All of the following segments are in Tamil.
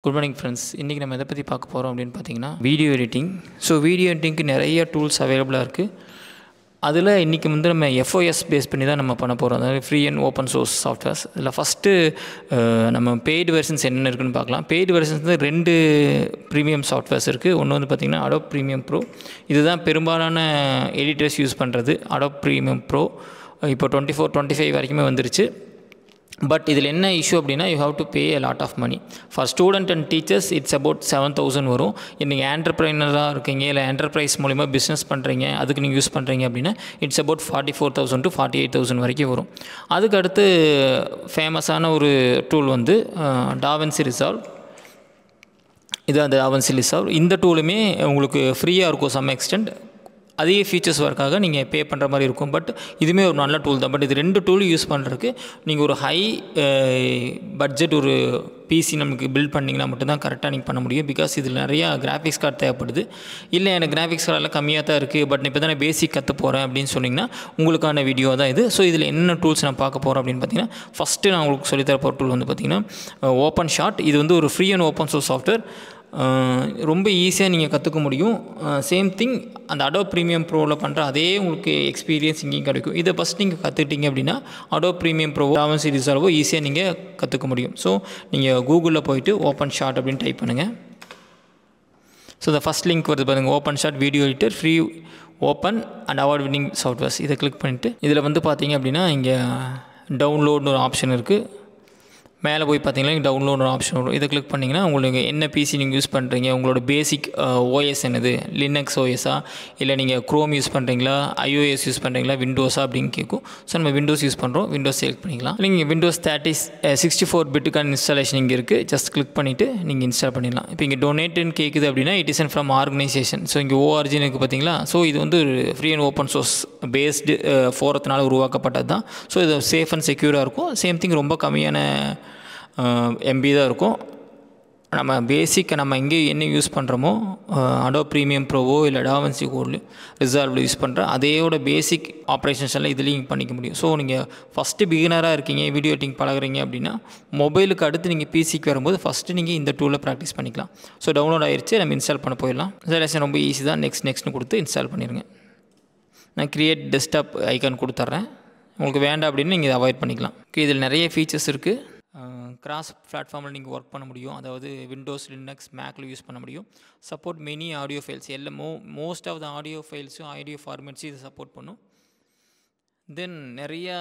Good morning friends. இன்றைக்கி நம்ம எதை பற்றி பார்க்க போகிறோம் அப்படின்னு பார்த்தீங்கன்னா வீடியோ எடிட்டிங். ஸோ வீடியோ எடிட்டிங்க்கு நிறைய டூல்ஸ் அவைலபிளாக இருக்குது. அதில் இன்றைக்கி வந்து நம்ம எஃப்ஓஎஸ் பேஸ் பண்ணி தான் நம்ம பண்ண போகிறோம். அதாவது free and open source softwares. இதில் ஃபஸ்ட்டு நம்ம பெய்டு வெர்ஷன்ஸ் என்னென்ன இருக்குன்னு பார்க்கலாம். பெய்டு வெர்ஷன்ஸ் வந்து 2 ப்ரீமியம் சாஃப்ட்வேர்ஸ் இருக்குது. ஒன்று வந்து பார்த்திங்கன்னா அடோப் ப்ரீமியம் ப்ரோ. இதுதான் பெரும்பாலான எடிட்டர்ஸ் யூஸ் பண்ணுறது. அடோப் ப்ரீமியம் ப்ரோ இப்போ 24, 25 வரைக்குமே வந்துருச்சு. பட் இதில் என்ன இஷ்யூ அப்படின்னா you have to pay a lot of money. For student and teachers it's about 7,000 வரும். நீங்கள் ஆண்டர்ப்ரைனராக இருக்கீங்க, இல்லை என்டர்பிரைஸ் மூலிமா பிஸ்னஸ் பண்ணுறீங்க, அதுக்கு நீங்கள் யூஸ் பண்ணுறீங்க அப்படின்னா இட்ஸ் அபவுட் 44,000 to 48,000 வரைக்கும் வரும். அதுக்கு அடுத்து ஃபேமஸான ஒரு டூல் வந்து டாவின்சி ரிசால்வ். இது அந்த டாவின்சி ரிசால்வ். இந்த டூலுமே உங்களுக்கு ஃப்ரீயாக இருக்கும் சம் எக்ஸ்டெண்ட். அதிக ஃபீச்சர்ஸ் ஒர்க்காக நீங்கள் பே பண்ணுற மாதிரி இருக்கும். பட் இதுவுமே ஒரு நல்ல டூல் தான். பட் இது 2 டூல் யூஸ் பண்ணுறதுக்கு நீங்கள் ஒரு ஹை பட்ஜெட் ஒரு பிசி நமக்கு பில்ட் பண்ணிங்கன்னா மட்டும்தான் கரெக்டாக நீங்கள் பண்ண முடியும். பிகாஸ் இதில் நிறையா கிராஃபிக்ஸ் கார்டு தேவைப்படுது. இல்லை எனக்கு கிராஃபிக்ஸ் கார்டெல்லாம் கம்மியாக தான் இருக்குது, பட் இப்போ தான் நான் பேசிக் கற்று போகிறேன் அப்படின்னு சொன்னிங்கன்னா உங்களுக்கான வீடியோ தான் இது. ஸோ இதில் என்ன டூல்ஸ் நான் பார்க்க போகிறேன் அப்படின்னு பார்த்தீங்கன்னா, ஃபஸ்ட்டு நான் உங்களுக்கு சொல்லித்தர போகிற டூல் வந்து பார்த்திங்கன்னா ஓப்பன் ஷாட். இது வந்து ஒரு free and open source software. ரொம்ப ஈஸியாக நீங்கள் கற்றுக்க முடியும். சேம் திங் அந்த அடோப் ப்ரீமியம் ப்ரோவில் பண்ணுற அதே உங்களுக்கு எக்ஸ்பீரியன்ஸ் இங்கேயும் கிடைக்கும். இதை ஃபஸ்ட் நீங்கள் கற்றுக்கிட்டீங்க அப்படின்னா Adobe premium pro DaVinci Resolve ஈஸியாக நீங்கள் கற்றுக்க முடியும். ஸோ நீங்கள் கூகுளில் போய்ட்டு ஓப்பன் ஷாட் அப்படின்னு டைப் பண்ணுங்கள். ஸோ இந்த ஃபஸ்ட் லிங்க் வருது பாருங்கள், OpenShot video editor free open and award winning softwares. இதை கிளிக் பண்ணிவிட்டு இதில் வந்து பார்த்தீங்க அப்படின்னா இங்கே டவுன்லோட்னு ஒரு ஆப்ஷன் இருக்குது. மேலே போய் பார்த்தீங்கன்னா இங்கே டவுன்லோட் ஆப்ஷன் வரும். இதை கிளிக் பண்ணிங்கன்னா உங்களுக்கு என்ன பிசி நீங்கள் யூஸ் பண்ணுறீங்க, உங்களோட பேசிக் ஓஎஸ் என்னது, லினக்ஸ் ஓஎஸா, இல்லை நீங்கள் க்ரோம் யூஸ் பண்ணுறீங்களா, ஐஓஎஸ் யூஸ் பண்ணுறீங்களா, விண்டோஸா அப்படின்னு கேட்கும். ஸோ நம்ம விண்டோஸ் யூஸ் பண்ணுறோம், விண்டோஸ் செலக்ட் பண்ணிக்கலாம். நீங்கள் விண்டோஸ் 64 பிட்டுக்கான இன்ஸ்டாலேஷன் இங்கே இருக்குது. ஜஸ்ட் கிளிக் பண்ணிவிட்டு நீங்கள் இன்ஸ்டால் பண்ணிடலாம். இப்போ இங்கே டொனேட்டுன்னு கேட்குது அப்படின்னா it is from organization. So இங்கே ஓஆர்ஜின்னு இருக்குது பார்த்தீங்களா. ஸோ இது வந்து ஒரு free and open source based ஃபோரத்தினால் உருவாக்கப்பட்டது தான். ஸோ இது சேஃப் அண்ட் செக்யூராக இருக்கும். சேம் திங் ரொம்ப கம்மியான எம்பி தான் இருக்கும். நம்ம பேசிக் நம்ம எங்கே என்ன யூஸ் பண்ணுறோமோ அடோப் ப்ரீமியம் ப்ரோவோ இல்லை டாவின்சி கோட்லையும் ரிசால்வ் யூஸ் பண்ணுற அதேயோட பேசிக் ஆப்ரேஷன்ஸ் எல்லாம் இதுலேயும் பண்ணிக்க முடியும். ஸோ நீங்கள் ஃபஸ்ட்டு பிகினராக இருக்கீங்க, வீடியோ எடிட்டிங் பழகுறீங்க அப்படின்னா மொபைலுக்கு அடுத்து நீங்கள் பிசிக்கு வரும்போது ஃபஸ்ட்டு நீங்கள் இந்த டூலில் ப்ராக்டிஸ் பண்ணிக்கலாம். ஸோ டவுன்லோட் ஆயிடுச்சு, நம்ம இன்ஸ்டால் பண்ண போயிடலாம். இன்ஸ்டாலேஷன் ரொம்ப ஈஸி தான். நெக்ஸ்ட்னு கொடுத்து இன்ஸ்டால் பண்ணிடுங்க. நான் கிரியேட் டெஸ்க்டாப் ஐக்கான் கொடுத்துட்றேன். உங்களுக்கு வேண்டாம் அப்படின்னு நீங்கள் இதை அவாய்ட் பண்ணிக்கலாம். ஓகே, இதில் நிறைய ஃபீச்சர்ஸ் இருக்குது. கிராஸ் பிளாட்ஃபார்மில் நீங்கள் ஒர்க் பண்ண முடியும். அதாவது விண்டோஸ், லினக்ஸ், மேக்கில் யூஸ் பண்ண முடியும். Support many audio files. எல்லாம் மோஸ்ட் ஆஃப் த ஆடியோ ஃபைல்ஸும் ஆடியோ ஃபார்மேட்ஸும் இது சப்போர்ட் பண்ணும். தென் நிறையா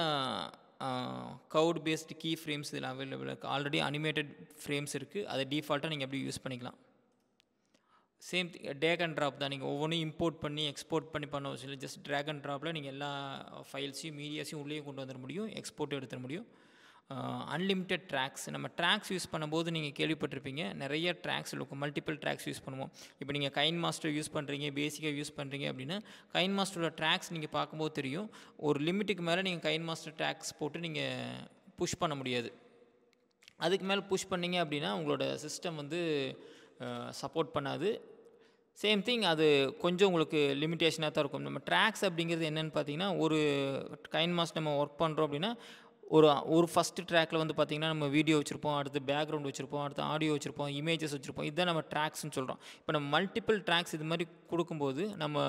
கவுட் பேஸ்டு கீ ஃப்ரேம்ஸ் இதில் அவைலபிள் இருக்குது. ஆல்ரெடி அனிமேட்டட் ஃப்ரேம்ஸ் இருக்குது. அதை டிஃபால்ட்டாக நீங்கள் எப்படி யூஸ் பண்ணிக்கலாம். சேம் ட்ராக் அண்ட் ட்ராப் தான். நீங்கள் ஒவ்வொன்றும் இம்போர்ட் பண்ணி எக்ஸ்போர்ட் பண்ண அவசியம் இல்லை. ஜஸ்ட் ட்ராக் அண்ட் ட்ராப்பில் நீங்கள் எல்லா ஃபைல்ஸையும் மீடியாஸையும் உள்ளே கொண்டு வந்துட முடியும், எக்ஸ்போர்ட் எடுத்துட முடியும். Unlimited tracks. நம்ம ட்ராக்ஸ் யூஸ் பண்ணும்போது நீங்கள் கேள்விப்பட்டிருப்பீங்க, நிறைய ட்ராக்ஸ் இருக்கும், மல்டிபிள் ட்ராக்ஸ் யூஸ் பண்ணுவோம். இப்போ நீங்கள் கைன் மாஸ்டர் யூஸ் பண்ணுறீங்க, பேசிக்காக யூஸ் பண்ணுறீங்க அப்படின்னா கைன் மாஸ்டரோட ட்ராக்ஸ் நீங்கள் பார்க்கும்போது தெரியும். ஒரு லிமிட்டுக்கு மேலே நீங்கள் கைன் மாஸ்டர் ட்ராக்ஸ் போட்டு நீங்கள் புஷ் பண்ண முடியாது. அதுக்கு மேலே புஷ் பண்ணிங்க அப்படின்னா உங்களோட சிஸ்டம் வந்து சப்போர்ட் பண்ணாது. சேம் திங் அது கொஞ்சம் உங்களுக்கு லிமிட்டேஷனாக தான் இருக்கும். நம்ம ட்ராக்ஸ் அப்படிங்கிறது என்னென்னு பார்த்தீங்கன்னா, ஒரு கைன் மாஸ்டர் நம்ம ஒர்க் பண்ணுறோம் அப்படின்னா ஒரு ஃபஸ்ட்டு ட்ராக்கில் வந்து பார்த்திங்கன்னா நம்ம வீடியோ வச்சுருப்போம், அடுத்து பேக்ரவுண்ட் வச்சுருப்போம், அடுத்து ஆடியோ வச்சுருப்போம், இமேஜஸ் வச்சுருப்போம். இதுதான் நம்ம ட்ராக்ஸ்னு சொல்கிறோம். இப்போ நம்ம மல்டிபிள் ட்ராக்ஸ் இது மாதிரி கொடுக்கும்போது நம்ம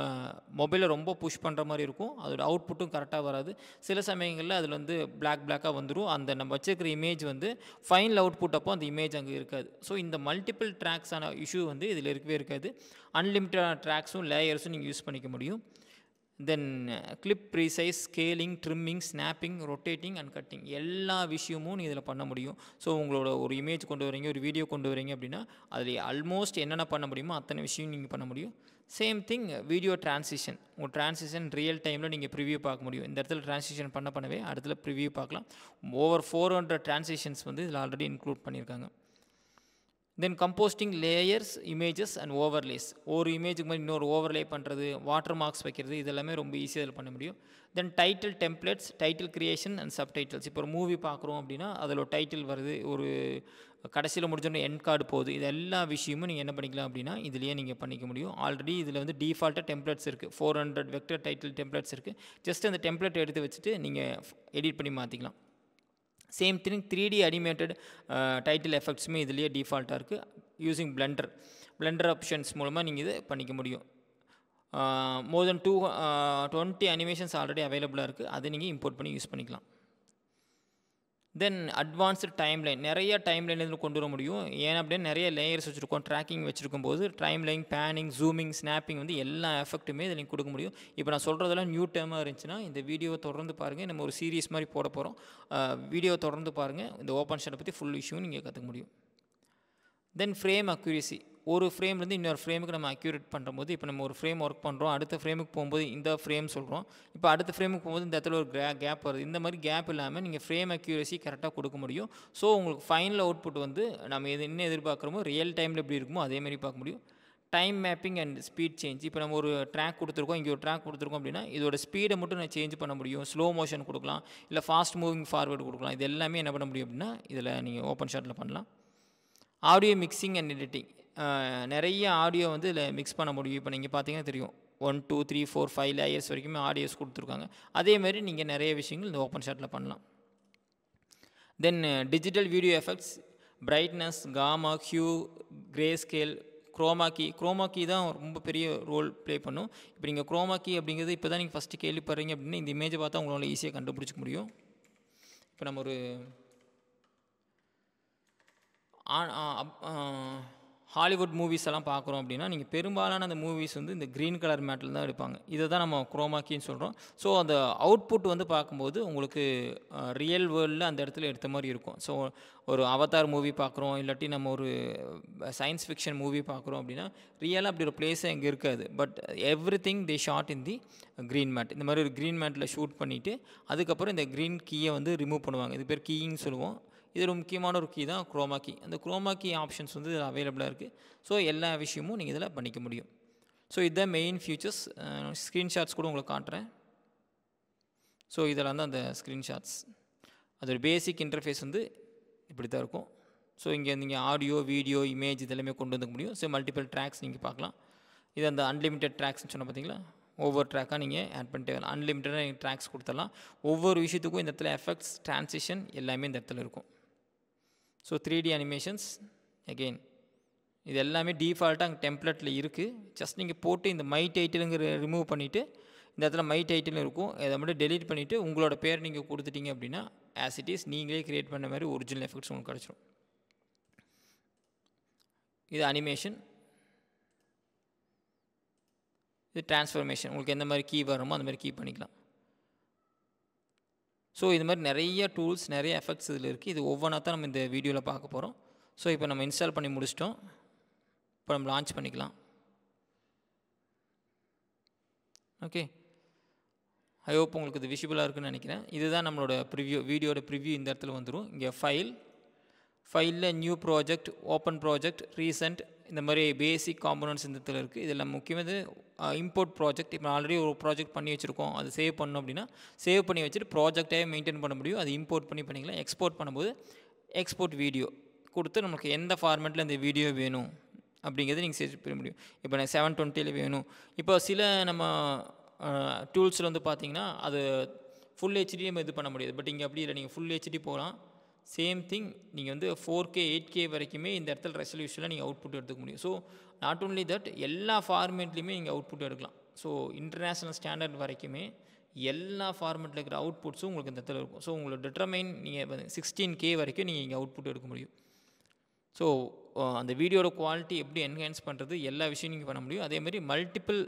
மொபைலில் ரொம்ப புஷ் பண்ணுற மாதிரி இருக்கும். அதோட அவுட்புட்டும் கரெக்டாக வராது. சில சமயங்களில் அதில் வந்து பிளாக்காக வந்துடும். அந்த நம்ம வச்சுருக்கிற இமேஜ் வந்து ஃபைனல் அவுட்புட் அப்போ அந்த இமேஜ் அங்கே இருக்காது. ஸோ இந்த மல்டிபிள் ட்ராக்ஸான இஷ்யூ வந்து இதில் இருக்கவே இருக்காது. அன்லிமிட்டடான ட்ராக்ஸும் லேயர்ஸும் நீங்கள் யூஸ் பண்ணிக்க முடியும். Then clip precise, scaling, trimming, snapping, rotating and cutting எல்லா விஷயமும் நீங்கள் இதில் பண்ண முடியும். ஸோ உங்களோட ஒரு இமேஜ் கொண்டு வரீங்க, ஒரு வீடியோ கொண்டு வரீங்க அப்படின்னா அதில் ஆல்மோஸ்ட் என்னென்ன பண்ண முடியுமோ அத்தனை விஷயம் நீங்கள் பண்ண முடியும். Same thing video transition. உங்கள் ட்ரான்சிஷன் ரியல் டைமில் நீங்கள் ப்ரிவியூ பார்க்க முடியும். இந்த இடத்துல ட்ரான்சிஷன் பண்ணவே அடுத்துல ப்ரிவியூ பார்க்கலாம். ஓவர் 400 ட்ரான்சிஷன்ஸ் வந்து இதில் ஆல்ரெடி இன்க்ளூட் பண்ணியிருக்காங்க. Then compositing layers, images and overlays. ஒரு இமேஜுக்கு மாதிரி இன்னொரு ஓவர்லே பண்ணுறது, வாட்டர் மார்க்ஸ் வைக்கிறது, இதெல்லாமே ரொம்ப ஈஸியாக இதில் பண்ண முடியும். Then title templates, title creation and subtitles. இப்போ ஒரு மூவி பார்க்குறோம் அப்படின்னா அதில் ஒரு டைட்டில் வருது, ஒரு கடைசியில் முடிஞ்சோடனே எண்ட் கார்டு போகுது. இது எல்லா விஷயமும் நீங்கள் என்ன பண்ணிக்கலாம் அப்படின்னா இதுலேயே நீங்கள் பண்ணிக்க முடியும். ஆல்ரெடி இதில் வந்து டிஃபால்ட்டாக டெம்ப்ளேட்ஸ் இருக்குது. 400 வெக்டர் டைட்டில் டெம்ப்ளேட்ஸ் இருக்குது. ஜஸ்ட் அந்த டெம்ப்ளேட் எடுத்து வச்சுட்டு நீங்கள் எடிட் பண்ணி மாற்றிக்கலாம். Same thing 3D animated title எஃபெக்ட்ஸுமே இதுலேயே டிஃபால்ட்டாக இருக்குது. யூஸிங் பிளெண்டர் ஆப்ஷன்ஸ் மூலமாக நீங்கள் இதை பண்ணிக்க முடியும். மோர் தென் 20 அனிமேஷன்ஸ் ஆல்ரெடி அவைலபிளாக இருக்குது. அதை நீங்கள் இம்போர்ட் பண்ணி யூஸ் பண்ணிக்கலாம். தென் அட்வான்ஸ்டு டைம்லைன், நிறைய டைம்லைன் இதில் கொண்டு வர முடியும். ஏன் அப்படின்னா நிறைய லேயர்ஸ் வச்சுருக்கோம், ட்ராக்கிங் வச்சுருக்கும் போது டைம்லைன், பேனிங், ஜூமிங், ஸ்னாப்பிங் வந்து எல்லா எஃபெக்ட்டுமே இதில் நீங்கள் கொடுக்க முடியும். இப்போ நான் சொல்கிறதெல்லாம் நியூ டேர்மாக இருந்துச்சுன்னா இந்த வீடியோவை தொடர்ந்து பாருங்கள். நம்ம ஒரு சீரீஸ் மாதிரி போட போகிறோம். வீடியோவை தொடர்ந்து பாருங்கள். இந்த ஓப்பன் ஷாட்டை பற்றி ஃபுல் இஷ்யூ நீங்கள் கற்றுக்க முடியும். தென் ஃப்ரேம் அக்யூரேசி, ஒரு ஃப்ரேம்லேருந்து இன்னொரு ஃப்ரேமுக்கு நம்ம அக்யூரேட் பண்ணும்போது, இப்போ நம்ம ஒரு ஃப்ரேம் ஒர்க் பண்ணுறோம், அடுத்த ஃப்ரேமுக்கு போகும்போது இந்த ஃப்ரேம் சொல்கிறோம், இப்போ அடுத்த ஃப்ரேமுக்கு போகும்போது இந்த இடத்துல ஒரு கேப் வருது. இந்த மாதிரி கேப் இல்லாமல் நீங்கள் ஃப்ரேம் அக்யூரேசி கரெக்டாக கொடுக்க முடியும். ஸோ உங்களுக்கு ஃபைனல் அவுட்புட் வந்து நம்ம என்ன எதிர்பார்க்குறோமோ ரியல் டைமில் எப்படி இருக்குமோ அதேமாதிரி பார்க்க முடியும். Time mapping and speed change, இப்போ நம்ம ஒரு ட்ராக் கொடுத்துருக்கோம், இங்கே ஒரு ட்ராக் கொடுத்துருக்கோம் அப்படின்னா இதோட ஸ்பீடை மட்டும் நான் சேஞ்ச் பண்ண முடியும். ஸ்லோ மோஷன் கொடுக்கலாம், இல்லை ஃபாஸ்ட் மூவிங் ஃபார்வேர்டு கொடுக்கலாம். இது எல்லாமே என்ன பண்ண முடியும் அப்படின்னா இதில் நீங்கள் ஓப்பன் ஷாட்டில் பண்ணலாம். ஆடியோ மிக்சிங் அண்ட் எடிட்டிங், நிறைய ஆடியோ வந்து இதில் மிக்ஸ் பண்ண முடியும். இப்போ நீங்கள் பார்த்தீங்கன்னா தெரியும் 1 2 3 4 5 லேயர்ஸ் வரைக்குமே ஆடியோஸ் கொடுத்துருக்காங்க. அதேமாதிரி நீங்கள் நிறைய விஷயங்கள் இந்த ஓப்பன் ஷாட்டில் பண்ணலாம். Then digital video effects, brightness, gamma, hue, grey scale, chroma key தான் ரொம்ப பெரிய ரோல் ப்ளே பண்ணும். இப்போ நீங்கள் குரோமா கீ அப்படிங்கிறது இப்போ தான் நீங்கள் ஃபஸ்ட்டு கேள்விப்படுறீங்க அப்படின்னா இந்த இமேஜை பார்த்தா உங்களால் ஈஸியாக கண்டுபிடிச்சிக்க முடியும். இப்போ நம்ம ஒரு ஹாலிவுட் மூவிஸ் எல்லாம் பார்க்குறோம் அப்படின்னா நீங்கள் பெரும்பாலான அந்த மூவிஸ் வந்து இந்த க்ரீன் கலர் மேட்டில் தான் எடுப்பாங்க. இதை தான் நம்ம குரோமாக்கின்னு சொல்கிறோம். ஸோ அந்த அவுட்புட் வந்து பார்க்கும்போது உங்களுக்கு ரியல் வேர்ல்டில் அந்த இடத்துல எடுத்த மாதிரி இருக்கும். ஸோ ஒரு அவதார் மூவி பார்க்குறோம், இல்லாட்டி நம்ம ஒரு சயின்ஸ் ஃபிக்ஷன் மூவி பார்க்குறோம் அப்படின்னா ரியலாக அப்படி ஒரு பிளேஸே இங்கே இருக்காது. But every thing they shot in the green matte. இந்த மாதிரி ஒரு க்ரீன் மேட்டில் ஷூட் பண்ணிவிட்டு அதுக்கப்புறம் இந்த க்ரீன் கீயை வந்து ரிமூவ் பண்ணுவாங்க. இது பேர் கீயின்னு சொல்லுவோம். இது ஒரு முக்கியமான ஒரு கீ தான் குரோமா கீ. அந்த குரோமா கீ ஆப்ஷன்ஸ் வந்து இதில் அவைலபிளாக இருக்குது. ஸோ எல்லா விஷயமும் நீங்கள் இதில் பண்ணிக்க முடியும். ஸோ இதுதான் மெயின் ஃபியூச்சர்ஸ். ஸ்க்ரீன்ஷாட்ஸ் கூட உங்களுக்கு காட்டுறேன். ஸோ இதில் வந்து அந்த ஸ்க்ரீன்ஷாட்ஸ் அதோட பேசிக் இன்டர்ஃபேஸ் வந்து இப்படி தான் இருக்கும். ஸோ இங்கே நீங்கள் ஆடியோ, வீடியோ, இமேஜ் இதெல்லாமே கொண்டு வந்துக்க முடியும். ஸோ மல்டிபிள் ட்ராக்ஸ் நீங்கள் பார்க்கலாம். இது அந்த அன்லிமிட்டெட் ட்ராக்ஸ்னு சொன்ன பார்த்தீங்களா, ஒவ்வொரு ட்ராக்காக நீங்கள் ஆட் பண்ணிட்டே வரலாம். அன்லிமிட்டடாக நீங்கள் ட்ராக்ஸ் கொடுத்துடலாம். ஒவ்வொரு விஷயத்துக்கும் இந்த இடத்துல எஃபெக்ட்ஸ், ட்ரான்சிஷன் எல்லாமே இந்த இடத்துல இருக்கும். ஸோ 3D அனிமேஷன்ஸ் அகெயின் இது எல்லாமே டிஃபால்ட்டாக அங்கே டெம்ப்ளேட்டில் இருக்குது. ஜஸ்ட் நீங்கள் போட்டு இந்த மை டைட்டிலுங்கிற ரிமூவ் பண்ணிவிட்டு இந்த இடத்துல மை டைட்டில் இருக்கும், அதை மட்டும் டெலீட் பண்ணிவிட்டு உங்களோட பேர் நீங்கள் கொடுத்துட்டீங்க அப்படின்னா ஆஸ் இட் இஸ் நீங்களே க்ரியேட் பண்ண மாதிரி ஒரிஜினல் எஃபெக்ட்ஸ் உங்களுக்கு கிடச்சிரும். இது அனிமேஷன், இது ட்ரான்ஸ்ஃபர்மேஷன். உங்களுக்கு எந்த மாதிரி கீ வரணுமோ அந்த மாதிரி கீ பண்ணிக்கலாம். ஸோ இது மாதிரி நிறைய டூல்ஸ், நிறைய எஃபெக்ட்ஸ் இதில் இருக்குது. இது ஒவ்வொன்றா தான் நம்ம இந்த வீடியோவில் பார்க்க போகிறோம். ஸோ இப்போ நம்ம இன்ஸ்டால் பண்ணி முடிச்சிட்டோம். இப்போ நம்ம லான்ச் பண்ணிக்கலாம். ஓகே, ஐ ஹோப் உங்களுக்கு இது விஷுவலாக இருக்குன்னு நினைக்கிறேன். இதுதான் நம்மளோட ப்ரிவ்யூ, வீடியோட ப்ரிவ்யூ இந்த இடத்துல வந்துடும். இங்கே ஃபைலில் new project, open project, recent, இந்த மாதிரி பேசிக் காம்போனன்ட்ஸ் இந்த இடத்துல இருக்குது. இதெல்லாம் முக்கியமானது இம்போர்ட் ப்ராஜெக்ட். இப்போ ஆல்ரெடி ஒரு ப்ராஜெக்ட் பண்ணி வச்சுருக்கோம், அது சேவ் பண்ணணும் அப்படின்னா சேவ் பண்ணி வச்சுட்டு ப்ராஜெக்டாகவே மெயின்டைன் பண்ண முடியும். அது இம்போர்ட் பண்ணிக்கலாம். எக்ஸ்போர்ட் பண்ணும்போது எக்ஸ்போர்ட் வீடியோ கொடுத்து நமக்கு எந்த ஃபார்மேட்டில் இந்த வீடியோ வேணும் அப்படிங்கிறது நீங்கள் சேவ் பண்ண முடியும். இப்போ எனக்கு 720 வேணும். இப்போ சில நம்ம டூல்ஸில் வந்து பார்த்திங்கன்னா அது ஃபுல் ஹெச்டி நம்ம இது பண்ண முடியாது. பட் இங்கே அப்படி இல்லை, நீங்கள் ஃபுல் ஹெச்டி போகலாம். சேம் திங் நீங்கள் வந்து 4K 8K வரைக்குமே இந்த இடத்துல ரெசல்யூஷனில் நீங்கள் அவுட்புட் எடுத்துக்க முடியும். ஸோ நாட் ஓன்லி தட், எல்லா ஃபார்மேட்லேயுமே நீங்கள் அவுட்புட் எடுக்கலாம். ஸோ இன்டர்நேஷ்னல் ஸ்டாண்டர்ட் வரைக்குமே எல்லா ஃபார்மேட்டில் இருக்கிற அவுட்புட்ஸும் உங்களுக்கு இந்த இடத்துல இருக்கும். ஸோ உங்களோட டிட்டர்மைன் நீங்கள் 16K வரைக்கும் நீங்கள் இங்கே அவுட்புட் எடுக்க முடியும். ஸோ அந்த வீடியோட குவாலிட்டி எப்படி என்ஹான்ஸ் பண்ணுறது எல்லா விஷயம் நீங்கள் பண்ண முடியும். அதேமாதிரி மல்டிபிள்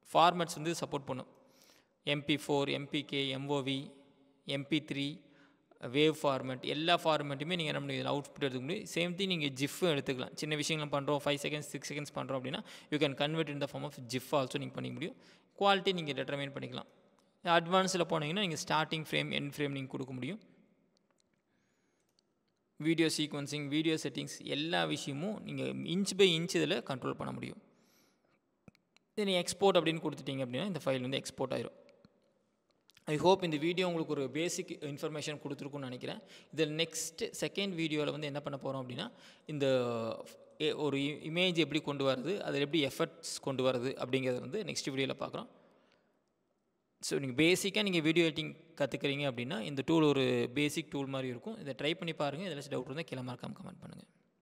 ஃபார்மேட்ஸ் வந்து சப்போர்ட் பண்ணும். MP4, MPK, MOV, MP3, wave format, எல்லா ஃபார்மேட்டுமே நீங்கள் என்ன பண்ணி இதில் அவுட்புட் எடுத்துக்க முடியும். சேம் திங் நீங்கள் ஜிஃப் எடுத்துக்கலாம். சின்ன விஷயங்கள் பண்ணுறோம், 5 seconds 6 seconds பண்ணுறோம் அப்படின்னா you can convert in the form of GIF also நீங்கள் பண்ணிக்க முடியும். குவாலிட்டி நீங்கள் டிட்டர்மைன் பண்ணிக்கலாம். அட்வான்ஸில் போனீங்கன்னா நீங்கள் ஸ்டார்டிங் ஃப்ரேம், எண்ட் ஃப்ரேம் நீங்கள் கொடுக்க முடியும். வீடியோ சீக்வன்சிங், வீடியோ செட்டிங்ஸ் எல்லா விஷயமும் நீங்கள் இன்ச் பை இன்ச் இதில் கண்ட்ரோல் பண்ண முடியும். இது நீங்கள் எக்ஸ்போர்ட் அப்படின்னு கொடுத்துட்டிங்க அப்படின்னா இந்த ஃபைல் வந்து எக்ஸ்போர்ட் ஆயிரும். ஐ ஹோப் இந்த வீடியோ உங்களுக்கு ஒரு பேசிக் இன்ஃபர்மேஷன் கொடுத்துருக்குன்னு நினைக்கிறேன். இதில் செகண்ட் வீடியோவில் வந்து என்ன பண்ண போகிறோம் அப்படின்னா இந்த ஒரு இமேஜ் எப்படி கொண்டு வரது, அதில் எப்படி எஃபெக்ட்ஸ் கொண்டு வரது அப்படிங்கிறத வந்து நெக்ஸ்ட் வீடியோவில் பார்க்குறோம். ஸோ நீங்கள் பேசிக்காக நீங்கள் வீடியோ எடிட்டிங் கற்றுக்குறீங்க அப்படின்னா இந்த டூல் ஒரு பேசிக் டூல் மாதிரி இருக்கும். இதை ட்ரை பண்ணி பாருங்கள். இதில் டவுட் இருந்தால் கீழே மறக்காமல் கமெண்ட் பண்ணுங்கள்.